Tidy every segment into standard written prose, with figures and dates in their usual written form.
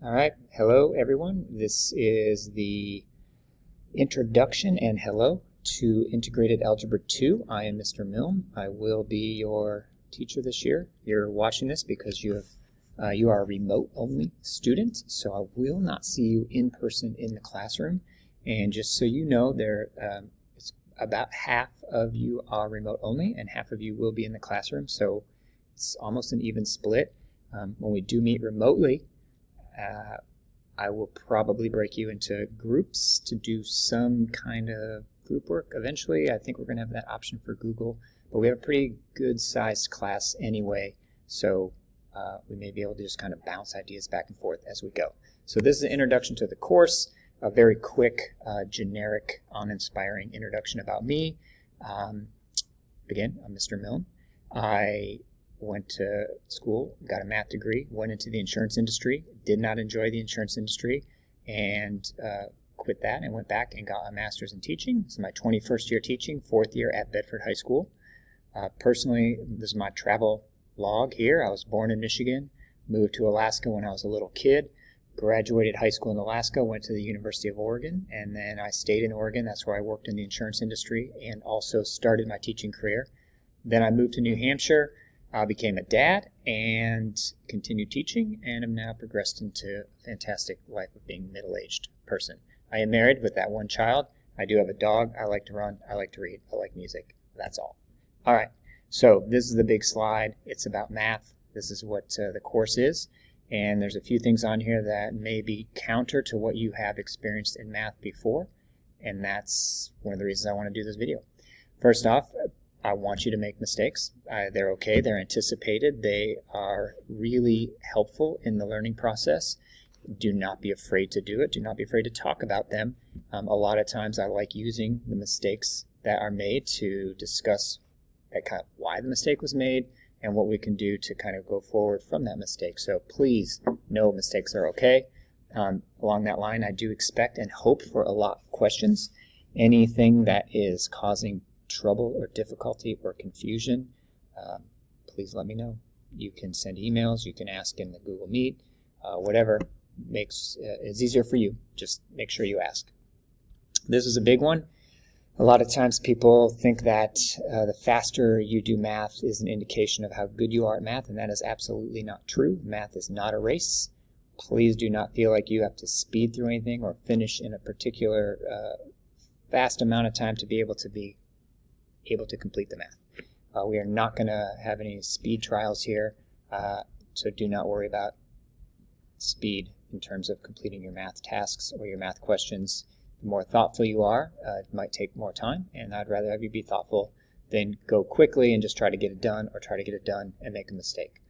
All right, hello everyone. This is the introduction and hello to Integrated Algebra 2. I am Mr. Milne. I will be your teacher this year. You're watching this because you are a remote-only student, so I will not see you in person in the classroom. And just so you know, it's about half of you are remote-only and half of you will be in the classroom, so it's almost an even split. When we do meet remotely, I will probably break you into groups to do some kind of group work eventually. I think we're going to have that option for Google, but we have a pretty good sized class anyway, so we may be able to just kind of bounce ideas back and forth as we go. So this is an introduction to the course, a very quick, generic, uninspiring introduction about me. Again, I'm Mr. Milne. I went to school, got a math degree, went into the insurance industry, did not enjoy the insurance industry, and quit that and went back and got a master's in teaching. This is my 21st year teaching, 4th year at Bedford High School. Personally, this is my travel log here. I was born in Michigan, moved to Alaska when I was a little kid, graduated high school in Alaska, went to the University of Oregon, and then I stayed in Oregon. That's where I worked in the insurance industry and also started my teaching career. Then I moved to New Hampshire. I became a dad and continued teaching, and am now progressed into a fantastic life of being a middle-aged person. I am married with that one child. I do have a dog. I like to run. I like to read. I like music. That's all. All right. So this is the big slide. It's about math. This is what the course is. And there's a few things on here that may be counter to what you have experienced in math before. And that's one of the reasons I want to do this video. First off, I want you to make mistakes. They're okay. They're anticipated. They are really helpful in the learning process. Do not be afraid to do it. Do not be afraid to talk about them. A lot of times I like using the mistakes that are made to discuss kind of why the mistake was made and what we can do to kind of go forward from that mistake. So please know mistakes are okay. Along that line, I do expect and hope for a lot of questions. Anything that is causing trouble or difficulty or confusion, please let me know. You can send emails, you can ask in the Google Meet, whatever makes it's easier for you. Just make sure you ask. This is a big one. A lot of times people think that the faster you do math is an indication of how good you are at math, and that is absolutely not true. Math is not a race. Please do not feel like you have to speed through anything or finish in a particular fast amount of time to be able to complete the math. We are not going to have any speed trials here, so do not worry about speed in terms of completing your math tasks or your math questions. The more thoughtful you are, it might take more time, and I'd rather have you be thoughtful than go quickly and just try to get it done, or try to get it done and make a mistake.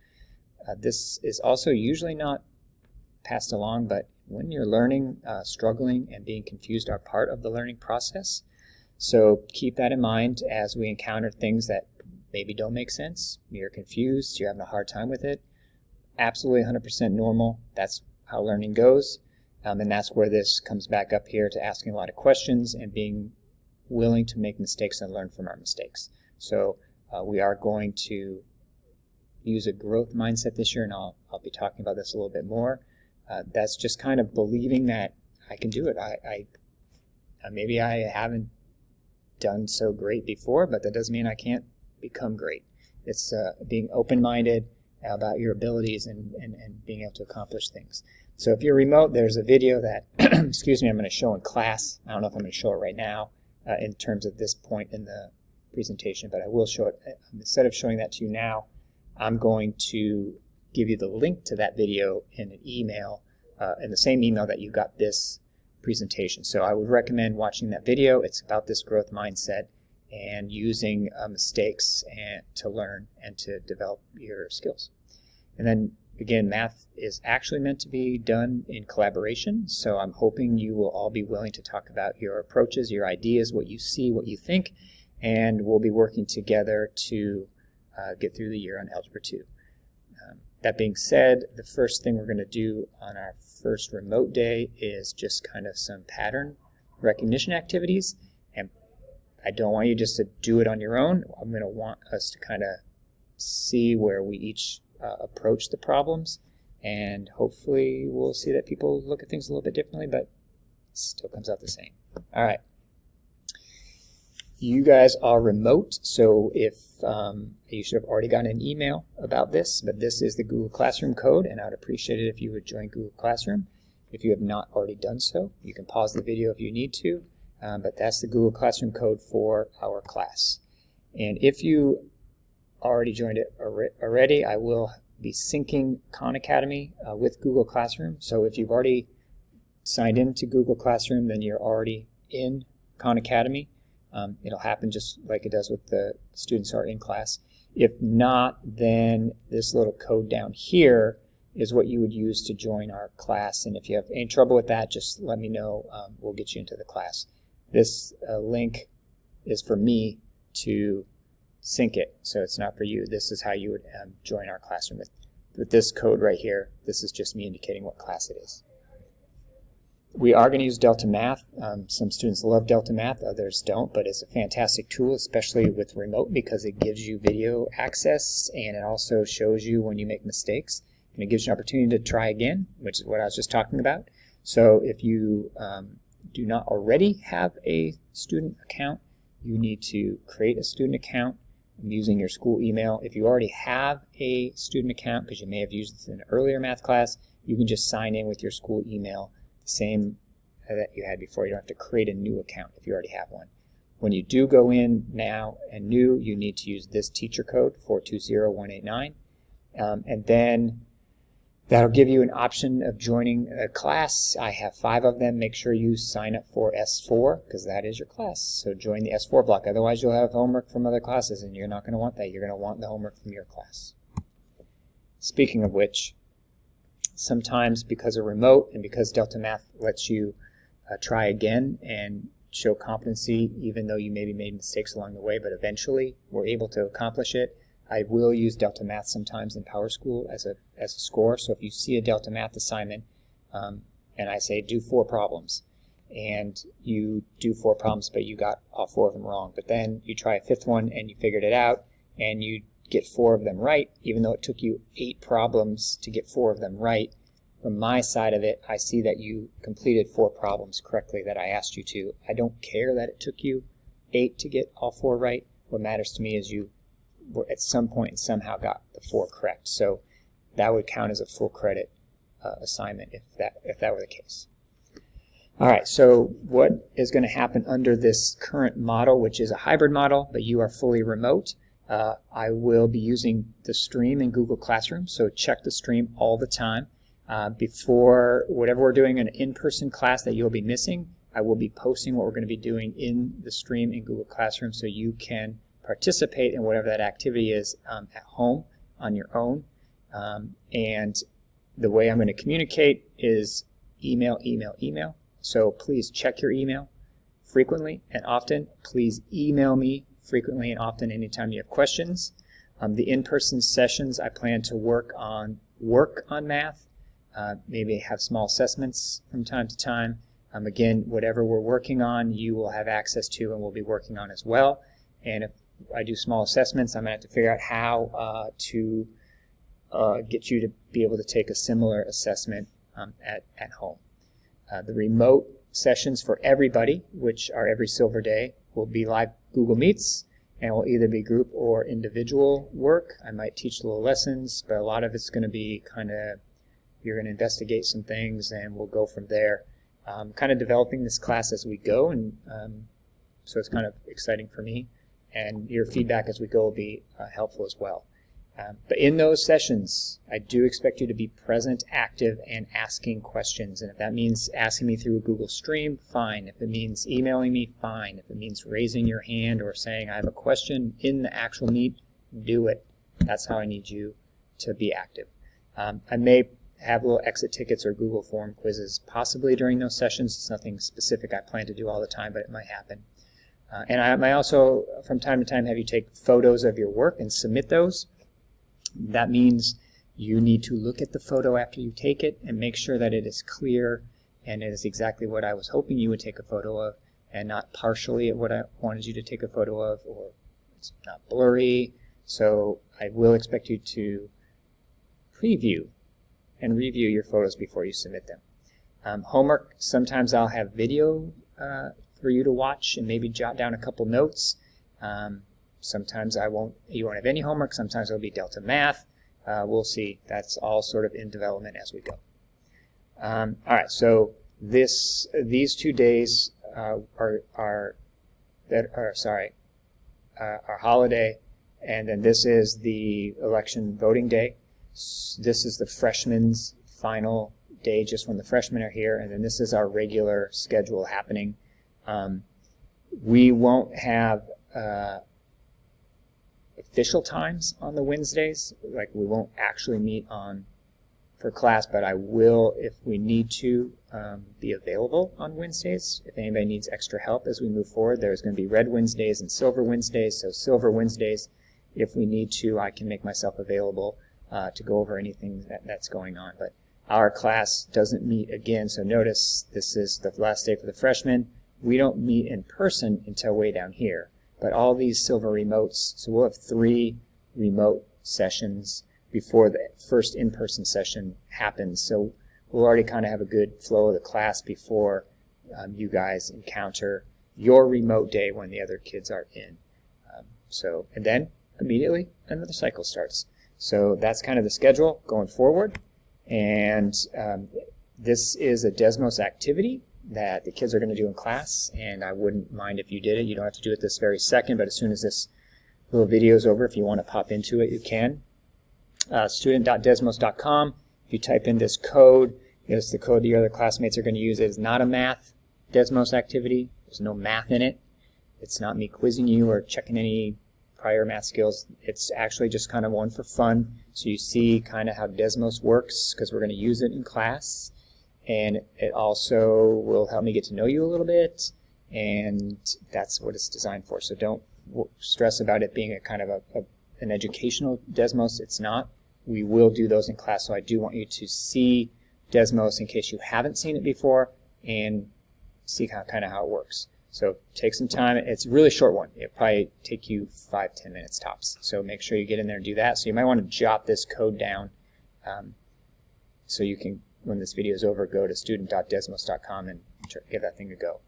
This is also usually not passed along, but when you're learning, struggling and being confused are part of the learning process. So keep that in mind as we encounter things that maybe don't make sense. You're confused, you're having a hard time with it. Absolutely 100% normal. That's how learning goes. And that's where this comes back up here to asking a lot of questions and being willing to make mistakes and learn from our mistakes. So we are going to use a growth mindset this year, and I'll be talking about this a little bit more. That's just kind of believing that I can do it. Maybe I haven't done so great before, but that doesn't mean I can't become great. It's being open-minded about your abilities and being able to accomplish things. So if you're remote, there's a video that, excuse me, I'm going to show in class. I don't know if I'm going to show it right now in terms of this point in the presentation, but I will show it. Instead of showing that to you now, I'm going to give you the link to that video in an email, in the same email that you got this presentation. So I would recommend watching that video. It's about this growth mindset and using mistakes to learn and to develop your skills. And then again, math is actually meant to be done in collaboration, so I'm hoping you will all be willing to talk about your approaches, your ideas, what you see, what you think, and we'll be working together to get through the year on Algebra 2. That being said, the first thing we're going to do on our first remote day is just kind of some pattern recognition activities. And I don't want you just to do it on your own. I'm going to want us to kind of see where we each approach the problems and hopefully we'll see that people look at things a little bit differently, but it still comes out the same. All right. You guys are remote, so if you should have already gotten an email about this, but this is the Google Classroom code, and I would appreciate it if you would join Google Classroom. If you have not already done so, you can pause the video if you need to, but that's the Google Classroom code for our class. And if you already joined it already, I will be syncing Khan Academy with Google Classroom. So if you've already signed into Google Classroom, then you're already in Khan Academy. It'll happen just like it does with the students who are in class. If not, then this little code down here is what you would use to join our class. And if you have any trouble with that, just let me know. We'll get you into the class. This link is for me to sync it, so it's not for you. This is how you would join our classroom with this code right here. This is just me indicating what class it is. We are going to use Delta Math. Some students love Delta Math, others don't, but it's a fantastic tool, especially with remote, because it gives you video access and it also shows you when you make mistakes, and it gives you an opportunity to try again, which is what I was just talking about. So if you do not already have a student account, you need to create a student account using your school email. If you already have a student account, because you may have used this in an earlier math class, you can just sign in with your school email, the same that you had before. You don't have to create a new account if you already have one. When you do go in now and new, you need to use this teacher code 420189, and then that'll give you an option of joining a class. I have 5 of them. Make sure you sign up for S4 because that is your class. So join the S4 block. Otherwise, you'll have homework from other classes, and you're not going to want that. You're going to want the homework from your class. Speaking of which, sometimes because of remote and because Delta Math lets you try again and show competency, even though you maybe made mistakes along the way, but eventually we're able to accomplish it, I will use Delta Math sometimes in PowerSchool as a score. So if you see a Delta Math assignment and I say do 4 problems, and you do 4 problems but you got all 4 of them wrong, but then you try a 5th one and you figured it out and you get 4 of them right, even though it took you 8 problems to get 4 of them right, from my side of it, I see that you completed 4 problems correctly that I asked you to. I don't care that it took you 8 to get all 4 right. What matters to me is you at some point somehow got the 4 correct. So that would count as a full credit assignment if that were the case. All right, so what is going to happen under this current model, which is a hybrid model, but you are fully remote? I will be using the stream in Google Classroom, so check the stream all the time. Before whatever we're doing in an in-person class that you'll be missing, I will be posting what we're going to be doing in the stream in Google Classroom so you can participate in whatever that activity is at home on your own. And the way I'm going to communicate is email, email, email. So please check your email frequently and often. Please email me frequently and often anytime you have questions. The in-person sessions, I plan to work on math, maybe have small assessments from time to time. Again, whatever we're working on, you will have access to and we'll be working on as well. And if I do small assessments, I'm going to have to figure out how to get you to be able to take a similar assessment at home. The remote sessions for everybody, which are every silver day, will be live Google Meets, and will either be group or individual work. I might teach little lessons, but a lot of it's going to be kind of, you're going to investigate some things and we'll go from there. Kind of developing this class as we go, and so it's kind of exciting for me. And your feedback as we go will be helpful as well. But in those sessions, I do expect you to be present, active, and asking questions. And if that means asking me through a Google Stream, fine. If it means emailing me, fine. If it means raising your hand or saying I have a question in the actual meet, do it. That's how I need you to be active. I may have little exit tickets or Google form quizzes possibly during those sessions. It's nothing specific I plan to do all the time, but it might happen. And I might also, from time to time, have you take photos of your work and submit those. That means you need to look at the photo after you take it and make sure that it is clear and it is exactly what I was hoping you would take a photo of, and not partially what I wanted you to take a photo of, or it's not blurry. So I will expect you to preview and review your photos before you submit them. Homework, sometimes I'll have video for you to watch and maybe jot down a couple notes. Sometimes you won't have any homework. Sometimes it'll be Delta Math. We'll see. That's all sort of in development as we go. All right, so these 2 days are holiday, and then this is the election voting day. This is the freshmen's final day, just when the freshmen are here, and then this is our regular schedule happening. We won't have official times on the Wednesdays, like we won't actually meet for class, but I will, if we need to, be available on Wednesdays. If anybody needs extra help as we move forward, there's going to be red Wednesdays and silver Wednesdays. So silver Wednesdays, if we need to, I can make myself available to go over anything that's going on. But our class doesn't meet again, so notice this is the last day for the freshmen. We don't meet in person until way down here. But all these silver remotes, so we'll have 3 remote sessions before the first in-person session happens. So we'll already kind of have a good flow of the class before you guys encounter your remote day when the other kids are in. And then immediately another cycle starts. So that's kind of the schedule going forward. And this is a Desmos activity that the kids are going to do in class, and I wouldn't mind if you did it. You don't have to do it this very second, but as soon as this little video is over, if you want to pop into it, you can. Student.desmos.com. If you type in this code, it's the code the other classmates are going to use. It is not a math Desmos activity. There's no math in it. It's not me quizzing you or checking any prior math skills. It's actually just kind of one for fun, so you see kind of how Desmos works, because we're going to use it in class. And it also will help me get to know you a little bit, and that's what it's designed for. So don't stress about it being a kind of an educational Desmos. It's not. We will do those in class, so I do want you to see Desmos in case you haven't seen it before and see kind of how it works. So take some time. It's a really short one. It'll probably take you 5-10 minutes tops. So make sure you get in there and do that. So you might want to jot this code down so you can, when this video is over, go to student.desmos.com and give that thing a go.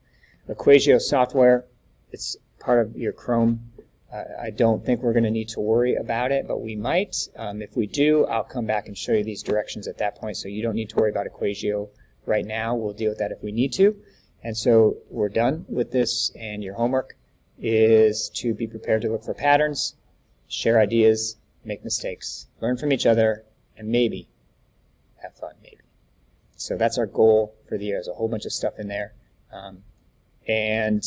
Equatio software, it's part of your Chrome. I don't think we're going to need to worry about it, but we might. If we do, I'll come back and show you these directions at that point, so you don't need to worry about Equatio right now. We'll deal with that if we need to. And so we're done with this, and your homework is to be prepared to look for patterns, share ideas, make mistakes, learn from each other, and maybe have fun, maybe. So that's our goal for the year. There's a whole bunch of stuff in there. And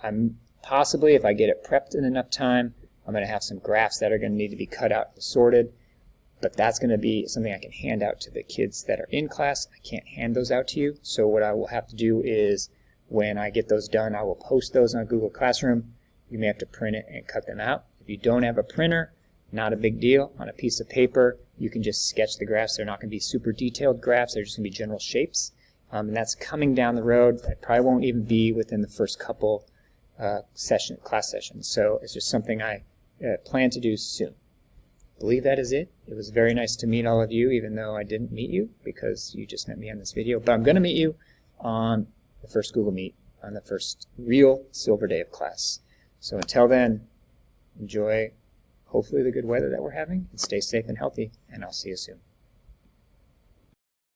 I'm possibly, if I get it prepped in enough time, I'm going to have some graphs that are going to need to be cut out and sorted. But that's going to be something I can hand out to the kids that are in class. I can't hand those out to you. So what I will have to do is, when I get those done, I will post those on Google Classroom. You may have to print it and cut them out. If you don't have a printer, not a big deal. On a piece of paper, you can just sketch the graphs. They're not going to be super detailed graphs. They're just going to be general shapes. And that's coming down the road. It probably won't even be within the first couple class sessions. So it's just something I plan to do soon. I believe that is it. It was very nice to meet all of you, even though I didn't meet you because you just met me on this video. But I'm going to meet you on the first Google Meet, on the first real silver day of class. So until then, enjoy hopefully the good weather that we're having, and stay safe and healthy, and I'll see you soon.